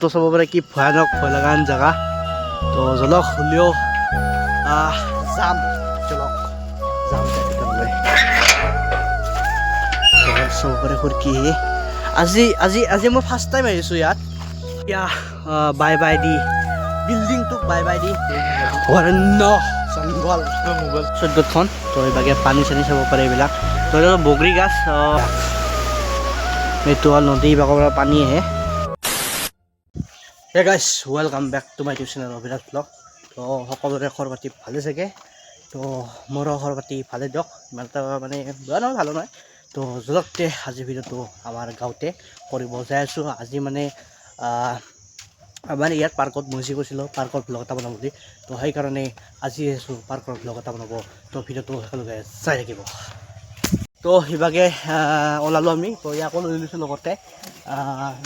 তো চাব পাৰে কি ভয়ানক ভয় লগা জেগা তো জলক হ'লেও যাম জলক যাম ভিতৰলৈ চাব পাৰে কি আজি আজি আজি মই ফাৰ্ষ্ট টাইম আহিছোঁ ইয়াত এতিয়া bye by the বিল্ডিংটোক bye by the অৰণ্য জংঘল চৈধ্যখন তো এইভাগে পানী চানী চাব পাৰে এইবিলাক তো বগৰী গাছ এইটো হ'ল নদী বাকৰ পৰা পানী আহে hey guys welcome back to my YouTube channel Abhiraj vlog তো সকলোৰে খবৰ পাতি ভালে চাগে তো মোৰো খবৰ পাতি ভালে দিয়ক ইমান এটা মানে বেয়া নহয় ভালো নহয় তো জলকতে আজি ভিডিঅ'টো আমাৰ গাঁৱতে কৰিব যাই আছোঁ আজি মানে আমাৰ ইয়াত পাৰ্কত মজি গৈছিলোঁ পাৰ্কৰ ব্লগ এটা বনাব বুলি তো সেইকাৰণে আজি আহিছোঁ পাৰ্কৰ ব্লগ এটা বনাব তো ভিডিঅ'টো সকলোকে চাই থাকিব তো সিভাগে ওলালোঁ আমি তো ইয়াকো লৈ লৈছোঁ লগতে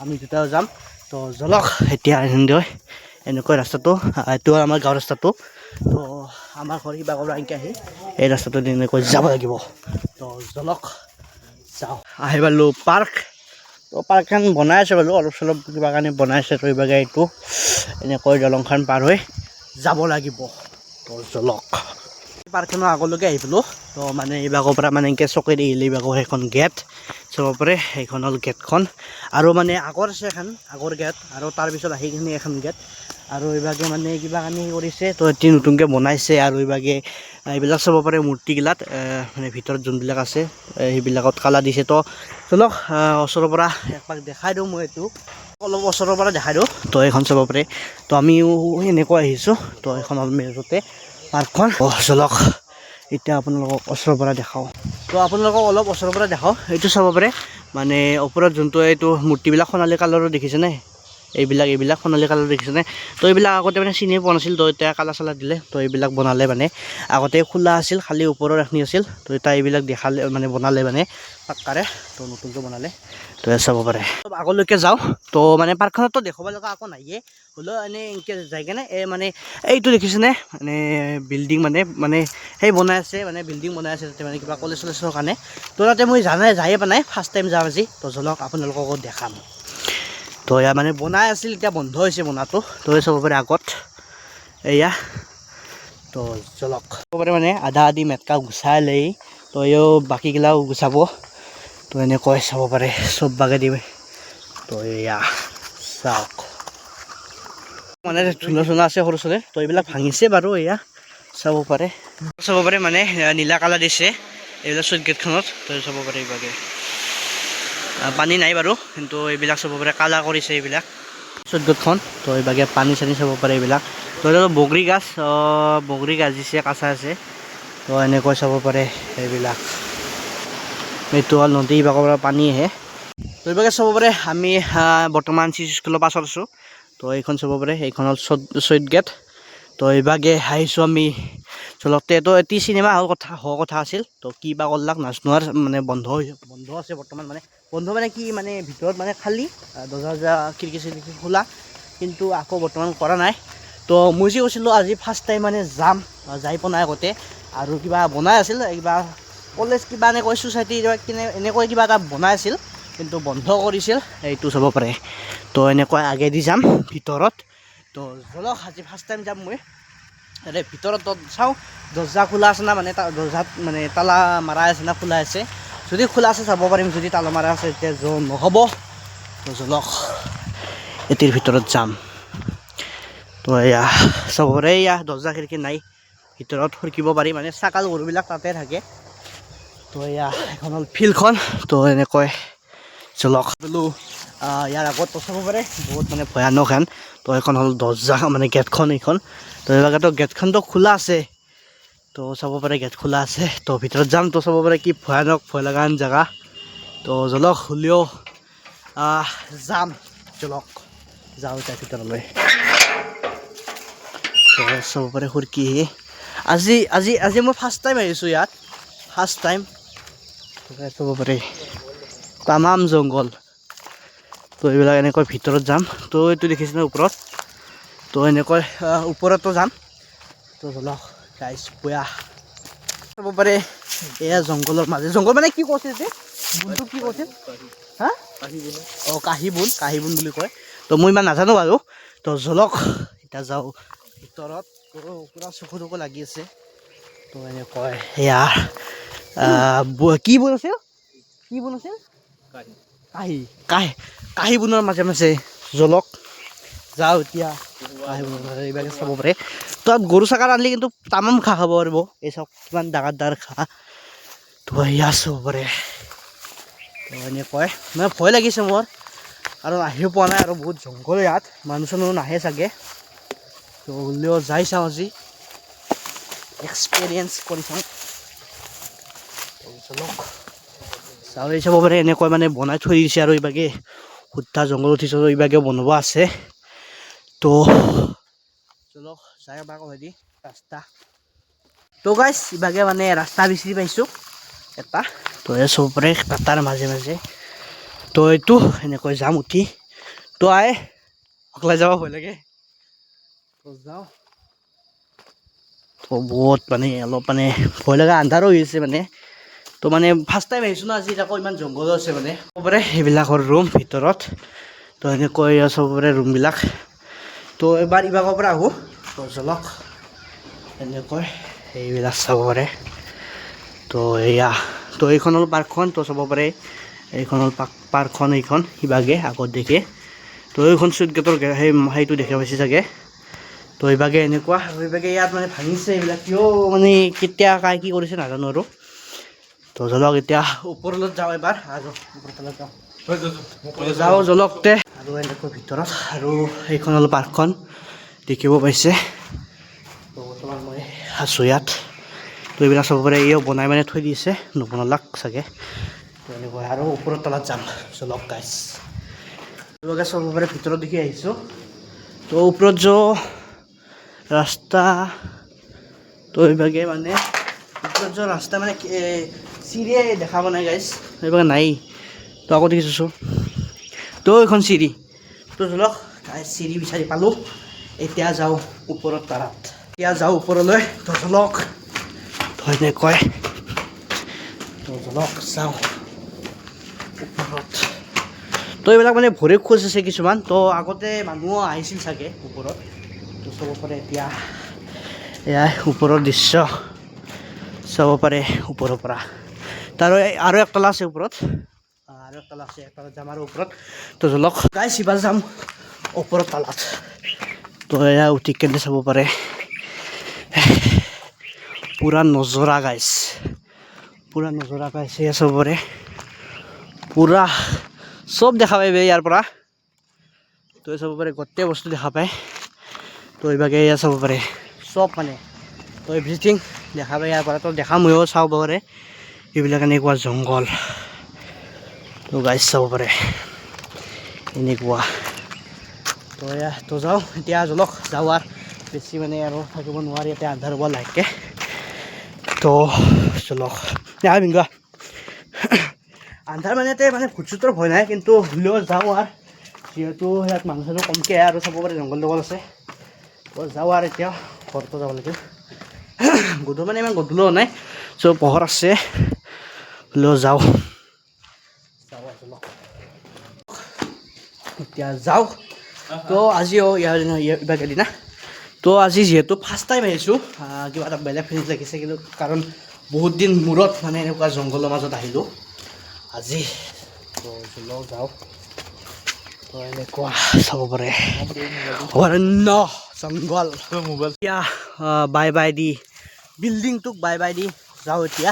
আমি দুটাও যাম তো জলক এতিয়া এনেকৈ ৰাস্তাটো এইটো আমাৰ গাঁৱৰ ৰাস্তাটো তো আমাৰ ঘৰ সিভাগৰ আনকৈ আহি এই ৰাস্তাটো এনেকৈ যাব লাগিব তো জলক যাওঁ আহি পালোঁ পাৰ্ক তো পাৰ্কখন বনাই আছে বাৰু অলপ চলপ কিবা কাৰণে বনাই আছে তো এইভাগে এইটো এনেকৈ দলংখন পাৰ হৈ যাব লাগিব তো জলক পাৰ্কখনৰ আগলৈকে আহি পালোঁ তো মানে এইভাগৰ পৰা মানে এনেকৈ চকেদি আহিলে এইভাগৰ সেইখন গেট চাব পাৰে সেইখন হ'ল গেটখন আৰু মানে আগৰ আছে এখন আগৰ গেট আৰু তাৰপিছত আহি কিনে এখন গেট আৰু এইভাগে মানে কিবা কানি কৰিছে তো এতিয়া নতুনকৈ বনাইছে আৰু এইভাগে এইবিলাক চাব পাৰে মূৰ্তিগিলাত মানে ভিতৰত যোনবিলাক আছে সেইবিলাকত কালাৰ দিছে তো চলক ওচৰৰ পৰা একপাক দেখাই দিওঁ মই এইটো অলপ ওচৰৰ পৰা দেখাই দিওঁ তো এইখন চাব পাৰে তো আমিও এনেকৈ আহিছোঁ তো এইখন হ'ল মেজতে পাৰ্কখন চলক এতিয়া আপোনালোকক ওচৰৰ পৰা দেখাওঁ তো আপোনালোকক অলপ ওচৰৰ পৰা দেখাওঁ এইটো চাব পাৰে মানে ওপৰত যোনটো এইটো মূৰ্তিবিলাক সোণালী কালাৰৰ দেখিছেনে এইবিলাক সোণালী কালাৰ দেখিছেনে তো এইবিলাক আগতে মানে চিনি পোৱা নাছিল তো এতিয়া কালাৰ চালাৰ দিলে তো এইবিলাক বনালে মানে আগতে খোলা আছিল খালি ওপৰৰ এখিনি আছিল তো এতিয়া এইবিলাক দেখালে মানে বনালে মানে পাক্কাৰে তো নতুনকৈ বনালে তো চাব পাৰে আগলৈকে যাওঁ তো মানে পাৰ্কখনতো দেখুৱাব লগা একো নাইয়ে হ'লেও এনেই এনেকৈ যাই কেনে মানে এইটো দেখিছেনে মানে বিল্ডিং মানে সেই বনাই আছে মানে বিল্ডিং বনাই আছে তাতে মানে কিবা কলেজ চলেজৰ কাৰণে তো তাতে মই যায়ে পোৱা নাই ফাৰ্ষ্ট টাইম যাম আজি তো জলক আপোনালোককো দেখাম তো এয়া মানে বনাই আছিল এতিয়া বন্ধ হৈছে বনাটো তো চাব পাৰে আগত এয়া তো জলক চাব পাৰে মানে আধা আধি মেটকা গুচাই লৈ তো এও বাকীগিলাও গুচাব তো এনেকৈ চাব পাৰে চব বাগে দিব তো এয়া চাওক মানে ধুনা চুনা আছে সৰু চলে তো এইবিলাক ভাঙিছে বাৰু এয়া চাব পাৰে মানে নীলা কালাৰ দিছে এইবিলাক চুইট গেটখনত তো চাব পাৰে এইভাগে পানী নাই বাৰু কিন্তু এইবিলাক চাব পাৰে কালাৰ কৰিছে এইবিলাক চুইট গেটখন তো এইভাগে পানী চানী চাব পাৰে এইবিলাক তো বগৰী গাছ দিছে কাঁচা আছে তো এনেকৈ চাব পাৰে এইবিলাক এইটো হ'ল নদী বাকৰ পৰা পানী আহে তো এইভাগে চাব পাৰে আমি বৰ্তমান চিচি স্কুলৰ পাছত আছোঁ তো এইখন চাব পাৰে এইখন হ'ল চুইট গেট তো এইভাগে আহিছোঁ আমি চলতে তো এটি চিনেমা হোৱা কথা আছিল তো কি বা কৰলাক নাজনোৱাৰ মানে বন্ধ আছে বৰ্তমান বন্ধ মানে কি মানে ভিতৰত মানে খালী দৰ্জা খিৰিকী চিৰিকী খোলা কিন্তু আকৌ বৰ্তমান কৰা নাই তো মই যে কৈছিলোঁ আজি ফাৰ্ষ্ট টাইম মানে যাম যাই পোৱা নাই আগতে আৰু কিবা বনাই আছিল কিবা কলেজ কিবা এনেকৈ ছ'চাইটি এনেকৈ কিবা এটা বনাই আছিল কিন্তু বন্ধ কৰিছিল এইটো চাব পাৰে তো এনেকৈ আগেদি যাম ভিতৰত তো জলক আজি ফাৰ্ষ্ট টাইম যাম মই ইয়াতে ভিতৰত চাওঁ দৰ্জা খোলা আছে না মানে দৰ্জাত মানে তালা মাৰা আছে না খোলা আছে যদি খোলা আছে চাব পাৰিম যদি তালা মাৰা আছে তেতিয়া নহ'ব তো জলক এটিৰ ভিতৰত যাম তো এয়া চাব পাৰে এয়া দৰ্জা খিৰিকী নাই ভিতৰত সৰকিব পাৰি মানে ছাগাল গৰুবিলাক তাতে থাকে তো এয়া এখন হ'ল ফিল্ডখন তো এনেকৈ জলক বোলো ইয়াৰ আগত চাব পাৰে বহুত মানে ভয়ানক হেন তো এখন হ'ল দৰ্জা মানে গেটখন এইখন তো এইভাগেতো গেটখনটো খোলা আছে তো চাব পাৰে গেট খোলা আছে তো ভিতৰত যাম তো চাব পাৰে কি ভয়ানক ভয় লগা জেগা তো জলক হ'লেও যাম জলক যাওঁ তাৰ ভিতৰলৈ তো চাব পাৰে কি আজি আজি আজি মই ফাৰ্ষ্ট টাইম আহিছোঁ ইয়াত ফাৰ্ষ্ট টাইম চাব পাৰে তামাম জংঘল তো এইবিলাক এনেকৈ ভিতৰত যাম তো এইটো দেখিছেনে ওপৰত তো এনেকৈ ওপৰতো যাম তো জলক গাইছ পুয়া চাব পাৰে এয়া জংঘলৰ মাজে জংঘল মানে কি কৈছে যে বুনটো কি কৈছে হা কাঁহী বুন বুলি কয় তো মই ইমান নাজানো বাৰু তো জলক এতিয়া যাওঁ ভিতৰত তো পুৰা চকু তকু লাগি আছে তো এনেকৈ এয়া কি বনাইছে কাঁহী কাঁহী কাঁহী বনোৱাৰ মাজে মাজে জলক যাওঁ এতিয়া কাঁহী বনোৱাৰ এইভাগে চাব পাৰে তো গৰু ছাগলী আনিলে কিন্তু তামাম ঘাঁহ খাব পাৰিব এই চাওক কিমান ডাঙৰ ডাঙৰ ঘাঁহ তো এয়া চাব পাৰে তো এনেকৈ মানে ভয় লাগিছে মোৰ আৰু আহিব পোৱা নাই আৰু বহুত জংঘল ইয়াত মানুহ চানুহ নাহে চাগে তো হ'লেও যাই চাওঁ আজি এক্সপিৰিয়েঞ্চ কৰি চাওঁ চলক চাউল চাব পাৰে এনেকৈ মানে বনাই থৈ দিছে আৰু এইভাগে সুদ্ধা জংঘল উঠিছে এইভাগে বনাব আছে তো চলক যাই এবাৰ দি ৰাস্তা তো গাইছ ইভাগে মানে ৰাস্তা বিচাৰি পাইছোঁ এটা তো এই চাব পাৰে ৰাস্তাৰ মাজে মাজে তো এইটো এনেকৈ যাম উঠি তো অকলে যাব ভয় লাগে তো যাওঁ তো বহুত মানে অলপ মানে ভয় লগা আন্ধাৰো হৈ আছে মানে তো মানে ফাৰ্ষ্ট টাইম আহিছোঁ ন আজি আকৌ ইমান জংঘল আছে মানে চবৰে সেইবিলাকৰ ৰুম ভিতৰত তো এনেকৈ চবৰে ৰুমবিলাক তো এবাৰ ইভাগৰ পৰা আহোঁ তো চলক এনেকৈ এইবিলাক চাব পাৰে তো এয়া তো এইখন হ'ল পাৰ্কখন তো চাব পাৰে এইখন হ'ল পাৰ্কখন এইখন সিভাগে আগত দেখে তো এইখন চুইট গেটৰ সেইটো দেখা পাইছে চাগে তো এইভাগে এনেকুৱা আৰু এইভাগে ইয়াত মানে ভাঙিছে এইবিলাক কিয় মানে কেতিয়া কাই কি কৰিছে নাজানো আৰু তো জলক এতিয়া ওপৰলৈ যাওঁ এবাৰ আৰু ওপৰতলৈ যাওঁ জলকতে আৰু এনেকৈ ভিতৰত আৰু এইখন হ'ল পাৰ্কখন দেখিব পাইছে তো বৰ্তমান মই আছোঁ ইয়াত তো এইবিলাক চাব পাৰে এও বনাই মানে থৈ দিছে নবনালাক চাগে তো এনেকৈ আৰু ওপৰৰ তলত যাম জলক গাইছ এইভাগে চাব পাৰে ভিতৰত দেখি আহিছোঁ তো ওপৰত ৰাস্তা তো এইভাগে মানে ওপৰত ৰাস্তা মানে চিৰিয়ে দেখা পোৱা নাই গাইছ এইভাগে নাই তো আকৌ দেখিছোঁ তো এইখন চিৰি তো চলক চিৰি বিচাৰি পালোঁ এতিয়া যাওঁ ওপৰত তাৰাত এতিয়া যাওঁ ওপৰলৈ তো চলক তো এনেকৈ তো চলক যাওঁ ওপৰত তো এইবিলাক মানে ভৰি খোজ আছে কিছুমান তো আগতে মানুহ আহিছিল চাগে ওপৰত তো চাব পাৰে এতিয়া এয়াই ওপৰৰ দৃশ্য চাব পাৰে ওপৰৰ পৰা তাৰ আৰু একতলা আছে ওপৰত আৰু একতলা আছে একতলাত যাম আৰু ওপৰত তো জলক গাইছ ইবাৰ যাম ওপৰৰ তলাত তো এয়া উঠি কেনে চাব পাৰে পুৰা নজৰা গাইছ এয়া চাব পাৰে পুৰা চব দেখা পায় ইয়াৰ পৰা তো চাব পাৰে গোটেই বস্তু দেখা পায় তো এইভাগে এয়া চাব পাৰে চব মানে তো এভৰিথিং দেখা পায় ইয়াৰ পৰা তো দেখা ময়ো চাব পাৰে এইবিলাক এনেকুৱা জংঘল তো গাইছ চাব পাৰে এনেকুৱা তো এয়া তো যাওঁ এতিয়া জলক যাওঁ আৰু বেছি মানে আৰু থাকিব নোৱাৰি ইয়াতে আন্ধাৰ হ'ব লাহেকৈ তো জলক ভিংগা আন্ধাৰ মানে মানে ভূত চুতৰ ভয় নাই কিন্তু হ'লেও যাওঁ আৰু যিহেতু ইয়াত মানুহ চানুহ কমকৈ আৰু চাব পাৰে জংঘল জংঘল আছে তো যাওঁ আৰু এতিয়া ঘৰতো যাব লাগে গধূলি মানে ইমান গধূলিও নাই চ' পোহৰ আছে হ'লেও যাওঁ এতিয়া যাওঁ তো আজিও ইয়াৰ দিনা তো আজি যিহেতু ফাৰ্ষ্ট টাইম আহিছোঁ কিবা এটা বেলেগ ফিলিংছ লাগিছে কিন্তু কাৰণ বহুত দিন মূৰত মানে এনেকুৱা জংঘলৰ মাজত আহিলোঁ আজি তো জলক যাওঁ তো এনেকুৱা চাব পাৰে অৰণ্য জংঘল মোবাইল এতিয়া bye by the বিল্ডিংটোক bye by the যাওঁ এতিয়া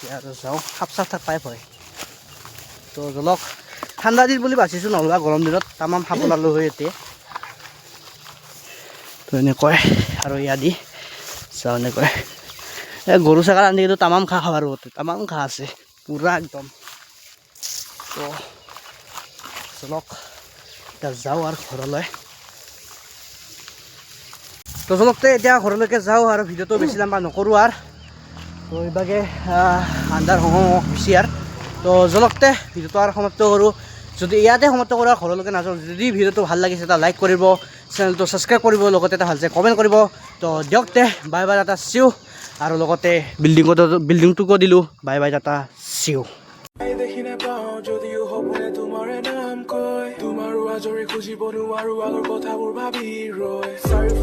আৰু যাওঁ সাপ চাপ থাক পাই ভয় তো জলক ঠাণ্ডা দিন বুলি বাচিছোঁ নহ'লে গৰম দিনত তামাম সাপ ওলালোঁ হৈ এতিয়া তো এনেকৈ আৰু ইয়া দি চাওঁ এনেকৈ গৰু ছাগলী আনি কিন্তু তামাম ঘাঁহ খাব আৰু তামাম ঘাঁহ আছে পুৰা একদম তো চলক এতিয়া যাওঁ আৰু ঘৰলৈ তো চলকতে এতিয়া ঘৰলৈকে যাওঁ আৰু ভিডিঅ'টো বেছি লম্বা নকৰোঁ আৰু তো এইভাগে আন্ধাৰ হওঁ বেছি আৰু তো জলকতে ভিডিঅ'টো আৰু সমাপ্ত কৰোঁ যদি ইয়াতে সমাপ্ত কৰোঁ ঘৰলৈকে নাযাওঁ যদি ভিডিঅ'টো ভাল লাগিছে এটা লাইক কৰিব চেনেলটো ছাবস্ক্ৰাইব কৰিব লগতে এটা ভালছে কমেণ্ট কৰিব তো দিয়ক তে বাই বাই টাটা চিউ আৰু লগতে বিল্ডিংটোকো দিলোঁ বাই বাই টাটা চিউ জৰি খুজিব নোৱাৰো আগৰ কথাবোৰ ভাবি ৰয়